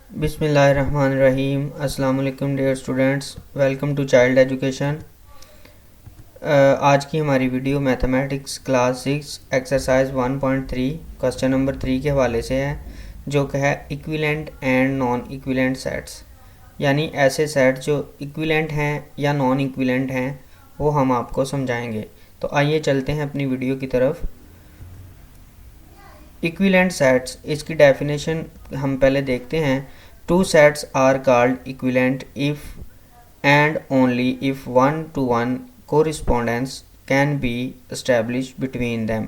बिस्मिल्लाहिर्रहमानिर्रहीम। अस्सलाम वालेकुम dear students, welcome to child education. आज की हमारी video mathematics class 6 exercise 1.3 question number 3 के हवाले से है, जो कि है equivalent and non equivalent sets, यानी ऐसे सेट जो इक्विवेलेंट हैं या नॉन इक्विवेलेंट हैं वो हम आपको समझाएंगे। तो आइए चलते हैं अपनी वीडियो की तरफ। इक्विवेलेंट सेट्स, इसकी डेफिनेशन हम पहले देखते हैं। Two sets are called equivalent if and only if one to one correspondence can be establish between them,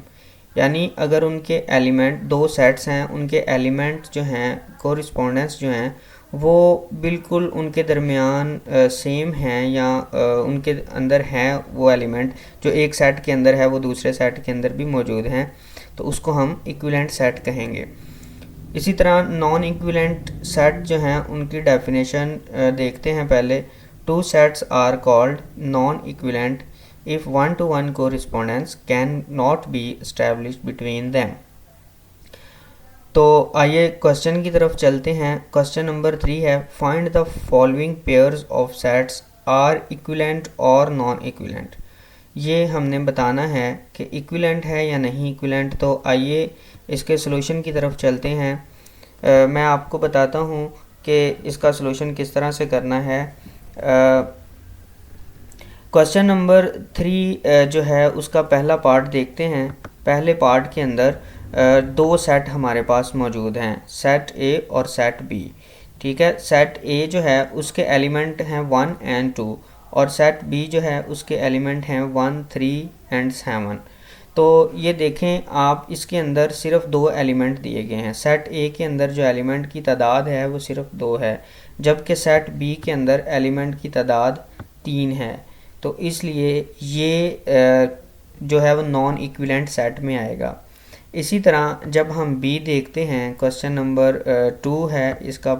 यानी अगर उनके एलिमेंट दो सेट्स हैं, उनके एलिमेंट जो हैं कोरिस्पोंडेंस जो हैं वो बिल्कुल उनके दरमियान सेम हैं या उनके अंदर हैं वो एलिमेंट जो एक सेट के अंदर है वो दूसरे सेट के अंदर भी मौजूद हैं, तो उसको हम इक्विवेलेंट सेट कहेंगे। इसी तरह नॉन इक्विवेलेंट सेट जो हैं उनकी डेफिनेशन देखते हैं पहले। Two sets are called non equivalent if one to one correspondence can not be established between them. तो आइए क्वेश्चन की तरफ चलते हैं। क्वेश्चन नंबर 3 है, find the following pairs of sets are equivalent और नॉन इक्विवेलेंट। ये हमने बताना है कि इक्विवेलेंट है या नहीं इक्विवेलेंट। तो आइए इसके सॉल्यूशन की तरफ चलते हैं। मैं आपको बताता हूँ कि इसका सॉल्यूशन किस तरह से करना है। क्वेश्चन नंबर 3 जो है उसका पहला पार्ट देखते हैं। पहले पार्ट के अंदर दो सेट हमारे पास मौजूद हैं, सेट ए और सेट बी। ठीक है, सेट ए जो है उसके एलिमेंट हैं 1 एंड 2 और सेट बी जो है उसके एलिमेंट हैं 1, 3 एंड 7। तो ये देखें आप, इसके अंदर सिर्फ दो एलिमेंट दिए गए हैं। सेट ए के अंदर जो एलिमेंट की तादाद है वो सिर्फ 2 है, जबकि सेट बी के अंदर एलिमेंट की तादाद 3 है। तो इसलिए ये जो है वो नॉन इक्विवेलेंट सेट में आएगा। इसी तरह जब हम बी देखते हैं, क्वेश्चन नंबर 2 है इसका,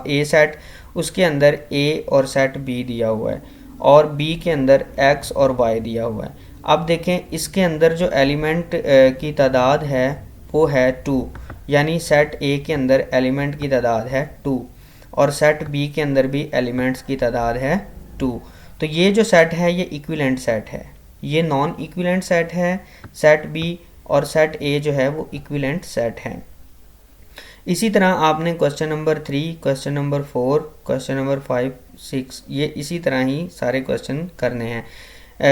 ए सेट, उसके अंदर ए और सेट बी दिया हुआ है और बी के अंदर एक्स और वाई दिया हुआ है। अब देखें इसके अंदर जो एलिमेंट की तादाद है वो है 2, यानी सेट ए के अंदर एलिमेंट की तादाद है 2 और सेट बी के अंदर भी एलिमेंट्स की तादाद है 2। तो ये जो सेट है ये इक्विवेलेंट सेट है, ये नॉन इक्विवेलेंट सेट है। सेट बी और सेट ए जो है वो इक्विवेलेंट सेट है। इसी तरह आपने question number 3, question number 4, question number 5, 6 ये इसी तरह ही सारे क्वेश्चन करने हैं।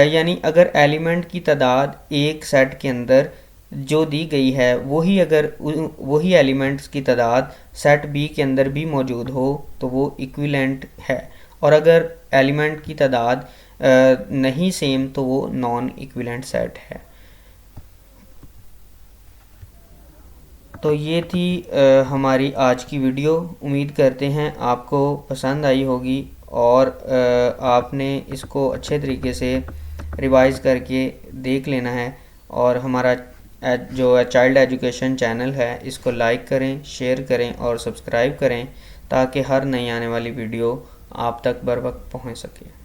यानी अगर एलिमेंट की तादाद एक सेट के अंदर जो दी गई है वही एलिमेंट्स की तादाद सेट बी के अंदर भी मौजूद हो तो वो इक्विवेलेंट है, और अगर एलिमेंट की तादाद नहीं सेम तो वो नॉन इक्विवेलेंट सेट है। तो ये थी हमारी आज की वीडियो। उम्मीद करते हैं आपको पसंद आई होगी और आपने इसको अच्छे तरीके से रिवाइज़ करके देख लेना है। और हमारा जो चाइल्ड एजुकेशन चैनल है इसको लाइक करें, शेयर करें और सब्सक्राइब करें ताकि हर नई आने वाली वीडियो आप तक बर वक्त पहुँच सके।